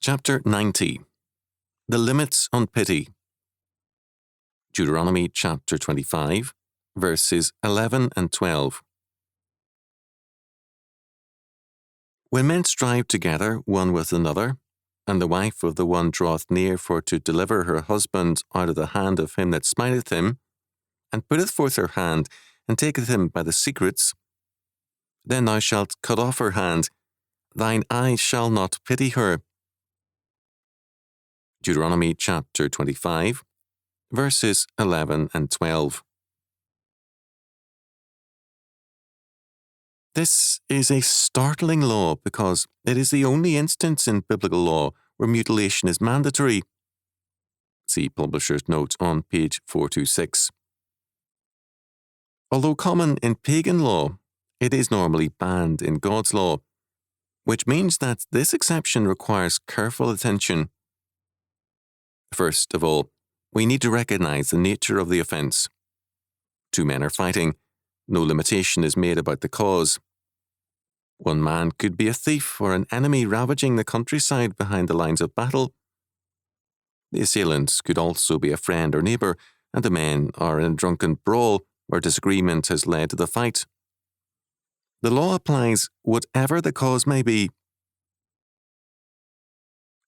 Chapter 90. The Limits on Pity. Deuteronomy chapter 25, verses 11 and 12. When men strive together one with another, and the wife of the one draweth near for to deliver her husband out of the hand of him that smiteth him, and putteth forth her hand, and taketh him by the secrets, then thou shalt cut off her hand, thine eye shall not pity her. Deuteronomy chapter 25, verses 11 and 12. This is a startling law because it is the only instance in biblical law where mutilation is mandatory. See Publisher's Note on page 426. Although common in pagan law, it is normally banned in God's law, which means that this exception requires careful attention. First of all, we need to recognize the nature of the offense. Two men are fighting. No limitation is made about the cause. One man could be a thief or an enemy ravaging the countryside behind the lines of battle. The assailant could also be a friend or neighbour, and the men are in a drunken brawl where disagreement has led to the fight. The law applies whatever the cause may be.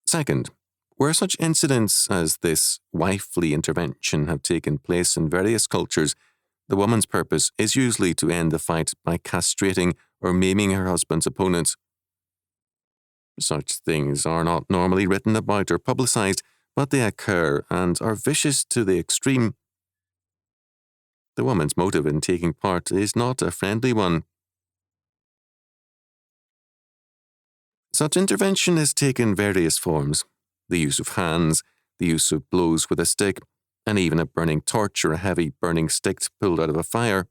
Second, where such incidents as this wifely intervention have taken place in various cultures, the woman's purpose is usually to end the fight by castrating or maiming her husband's opponent. Such things are not normally written about or publicized, but they occur and are vicious to the extreme. The woman's motive in taking part is not a friendly one. Such intervention has taken various forms: the use of hands, the use of blows with a stick, and even a burning torch or a heavy burning stick pulled out of a fire.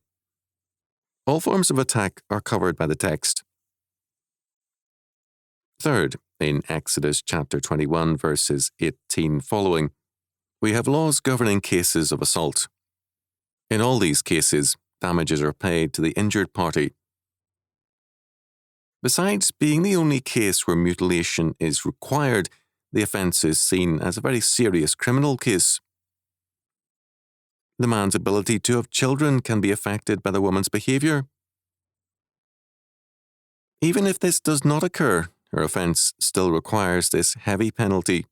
All forms of attack are covered by the text. Third, in Exodus chapter 21, verses 18 following, we have laws governing cases of assault. In all these cases, damages are paid to the injured party. Besides being the only case where mutilation is required, the offence is seen as a very serious criminal case. The man's ability to have children can be affected by the woman's behaviour. Even if this does not occur, her offence still requires this heavy penalty.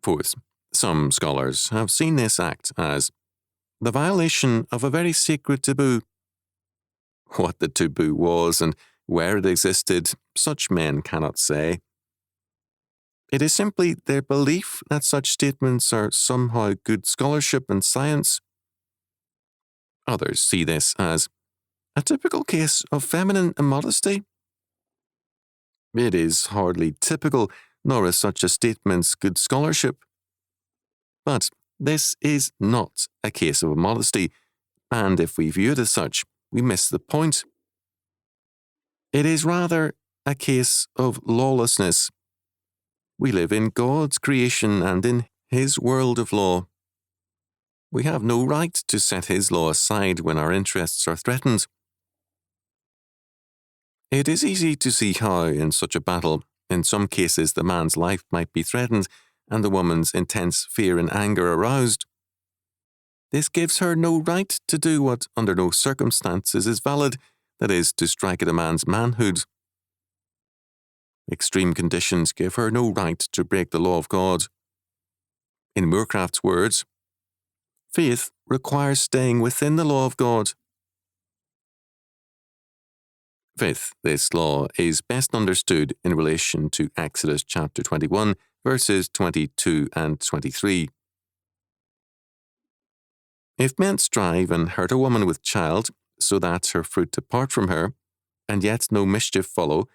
Fourth, some scholars have seen this act as the violation of a very sacred taboo. What the taboo was and where it existed, such men cannot say. It is simply their belief that such statements are somehow good scholarship and science. Others see this as a typical case of feminine immodesty. It is hardly typical, nor is such a statement's good scholarship. But this is not a case of immodesty, and if we view it as such, we miss the point. It is rather a case of lawlessness. We live in God's creation and in His world of law. We have no right to set His law aside when our interests are threatened. It is easy to see how, in such a battle, in some cases the man's life might be threatened and the woman's intense fear and anger aroused. This gives her no right to do what under no circumstances is valid, that is, to strike at a man's manhood. Extreme conditions give her no right to break the law of God. In Moorcraft's words, faith requires staying within the law of God. Fifth, this law is best understood in relation to Exodus chapter 21, verses 22 and 23. If men strive and hurt a woman with child, so that her fruit depart from her, and yet no mischief follow,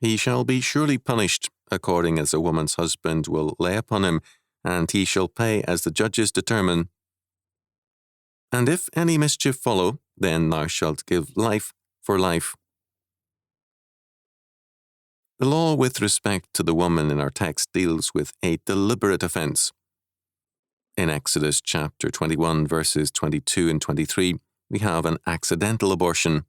he shall be surely punished, according as a woman's husband will lay upon him, and he shall pay as the judges determine. And if any mischief follow, then thou shalt give life for life. The law with respect to the woman in our text deals with a deliberate offence. In Exodus chapter 21, verses 22 and 23, we have an accidental abortion.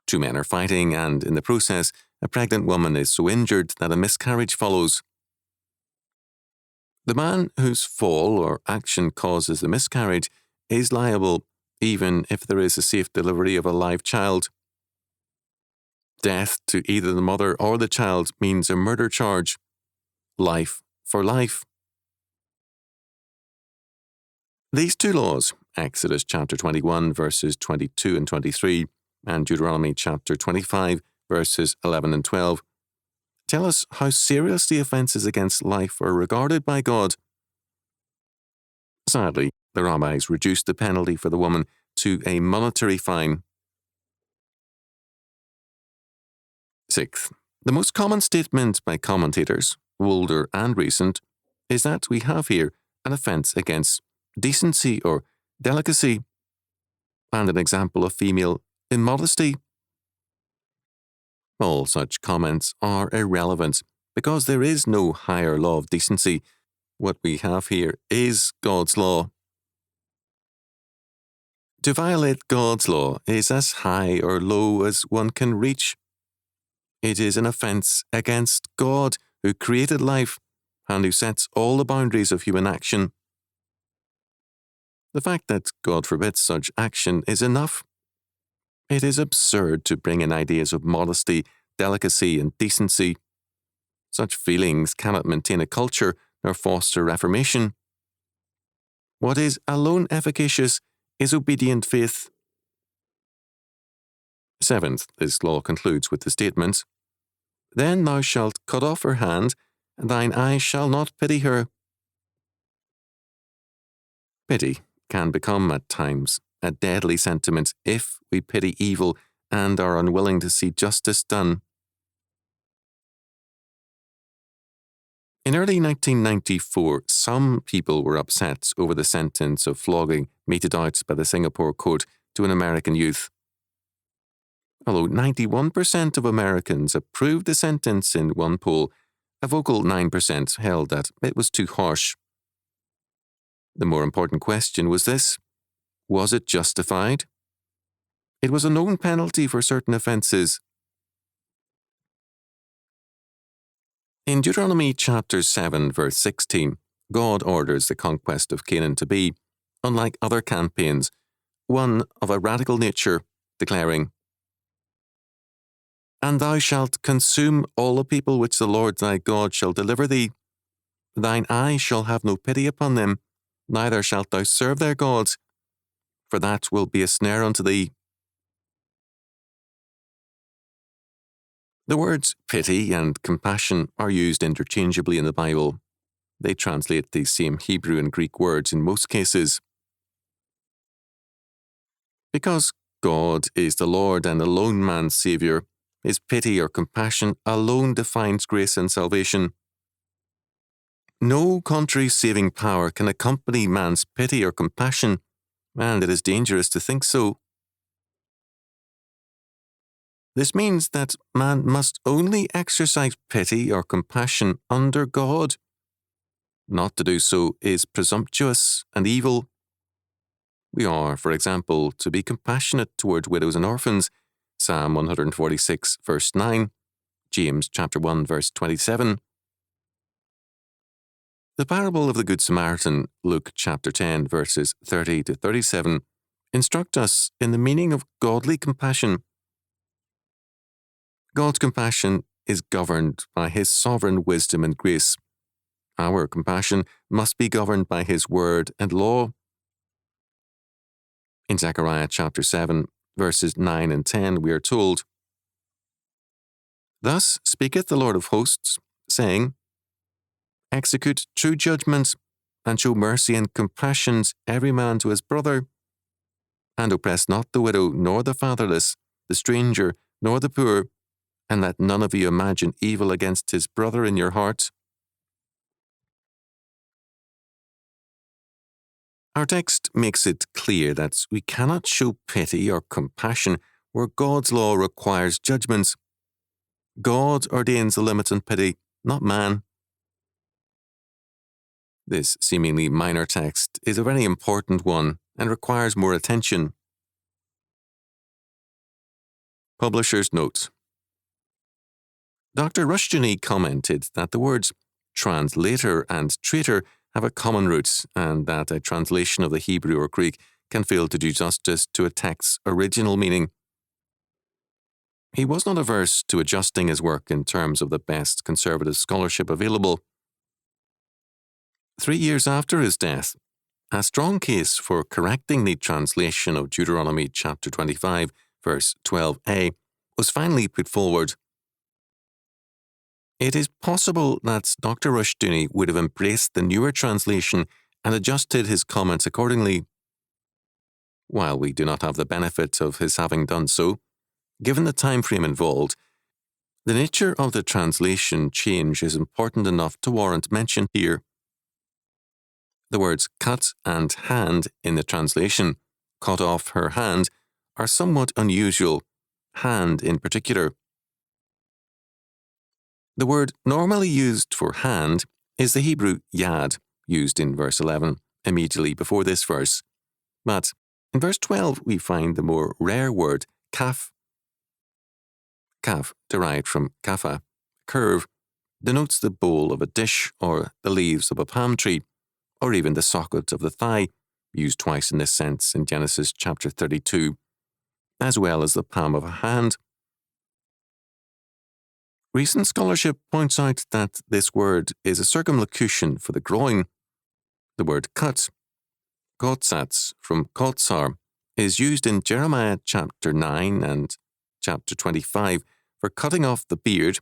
Two men are fighting, and in the process, a pregnant woman is so injured that a miscarriage follows. The man whose fall or action causes the miscarriage is liable, even if there is a safe delivery of a live child. Death to either the mother or the child means a murder charge. Life for life. These two laws, Exodus chapter 21 verses 22 and 23, and Deuteronomy chapter 25 verses 11 and 12, tell us how seriously offences against life are regarded by God. Sadly, the rabbis reduced the penalty for the woman to a monetary fine. Sixth, the most common statement by commentators, older and recent, is that we have here an offence against decency or delicacy, and an example of female immodesty. All such comments are irrelevant because there is no higher law of decency. What we have here is God's law. To violate God's law is as high or low as one can reach. It is an offence against God, who created life and who sets all the boundaries of human action. The fact that God forbids such action is enough. It is absurd to bring in ideas of modesty, delicacy, and decency. Such feelings cannot maintain a culture nor foster reformation. What is alone efficacious is obedient faith. Seventh, this law concludes with the statement, "Then thou shalt cut off her hand, and thine eye shall not pity her." Pity can become at times a deadly sentiment if we pity evil and are unwilling to see justice done. In early 1994, some people were upset over the sentence of flogging meted out by the Singapore court to an American youth. Although 91% of Americans approved the sentence in one poll, a vocal 9% held that it was too harsh. The more important question was this: was it justified? It was a known penalty for certain offences. In Deuteronomy chapter 7 verse 16, God orders the conquest of Canaan to be, unlike other campaigns, one of a radical nature, declaring, "And thou shalt consume all the people which the Lord thy God shall deliver thee. Thine eye shall have no pity upon them, neither shalt thou serve their gods, for that will be a snare unto thee." The words pity and compassion are used interchangeably in the Bible. They translate the same Hebrew and Greek words in most cases. Because God is the Lord and alone man's Saviour, His pity or compassion alone defines grace and salvation. No country's saving power can accompany man's pity or compassion, and it is dangerous to think so. This means that man must only exercise pity or compassion under God. Not to do so is presumptuous and evil. We are, for example, to be compassionate toward widows and orphans, Psalm 146 verse 9, James chapter 1 verse 27. The parable of the Good Samaritan, Luke chapter 10 verses 30 to 37, instruct us in the meaning of godly compassion. God's compassion is governed by His sovereign wisdom and grace. Our compassion must be governed by His word and law. In Zechariah chapter 7, verses 9 and 10, we are told, "Thus speaketh the Lord of hosts, saying, Execute true judgments, and show mercy and compassions every man to his brother, and oppress not the widow, nor the fatherless, the stranger, nor the poor, and let none of you imagine evil against his brother in your heart." Our text makes it clear that we cannot show pity or compassion where God's law requires judgments. God ordains the limits on pity, not man. This seemingly minor text is a very important one and requires more attention. Publisher's note. Dr. Rushdoony commented that the words translator and traitor have a common root, and that a translation of the Hebrew or Greek can fail to do justice to a text's original meaning. He was not averse to adjusting his work in terms of the best conservative scholarship available. 3 years after his death, a strong case for correcting the translation of Deuteronomy chapter 25, verse 12a, was finally put forward. It is possible that Dr. Rushdoony would have embraced the newer translation and adjusted his comments accordingly. While we do not have the benefit of his having done so, given the time frame involved, the nature of the translation change is important enough to warrant mention here. The words cut and hand in the translation, cut off her hand, are somewhat unusual, hand in particular. The word normally used for hand is the Hebrew yad, used in verse 11, immediately before this verse. But in verse 12 we find the more rare word kaf. Kaf, derived from kafa, curve, denotes the bowl of a dish or the leaves of a palm tree, or even the socket of the thigh, used twice in this sense in Genesis chapter 32, as well as the palm of a hand. Recent scholarship points out that this word is a circumlocution for the groin. The word cut, kotsats from kotsar, is used in Jeremiah chapter 9 and chapter 25 for cutting off the beard,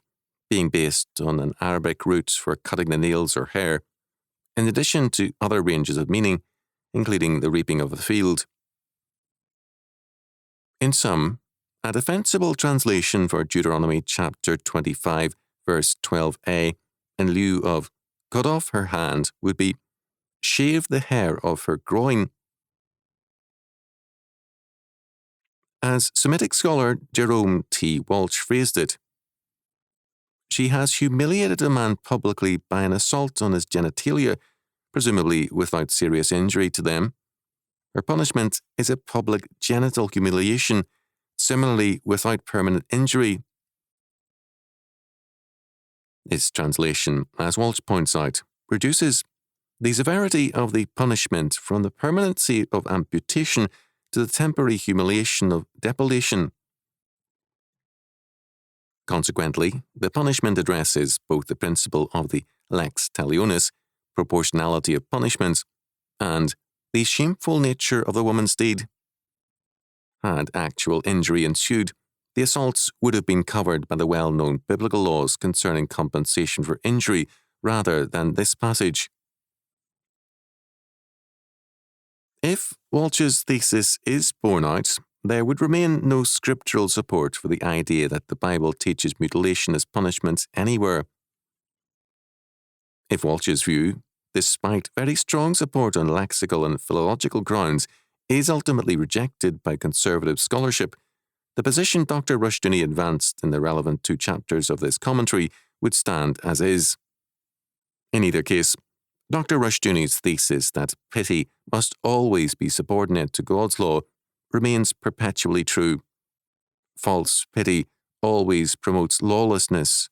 being based on an Arabic root for cutting the nails or hair, in addition to other ranges of meaning, including the reaping of the field. In sum, a defensible translation for Deuteronomy chapter 25, verse 12a, in lieu of cut off her hand, would be shave the hair of her groin. As Semitic scholar Jerome T. Walsh phrased it, she has humiliated a man publicly by an assault on his genitalia, presumably without serious injury to them. Her punishment is a public genital humiliation, similarly without permanent injury. This translation, as Walsh points out, reduces the severity of the punishment from the permanency of amputation to the temporary humiliation of depilation. Consequently, the punishment addresses both the principle of the lex talionis, proportionality of punishments, and the shameful nature of the woman's deed. Had actual injury ensued, the assaults would have been covered by the well-known biblical laws concerning compensation for injury rather than this passage. If Walsh's thesis is borne out, there would remain no scriptural support for the idea that the Bible teaches mutilation as punishment anywhere. If Walsh's view, despite very strong support on lexical and philological grounds, is ultimately rejected by conservative scholarship, the position Dr. Rushdoony advanced in the relevant 2 chapters of this commentary would stand as is. In either case, Dr. Rushdoony's thesis that pity must always be subordinate to God's law remains perpetually true. False pity always promotes lawlessness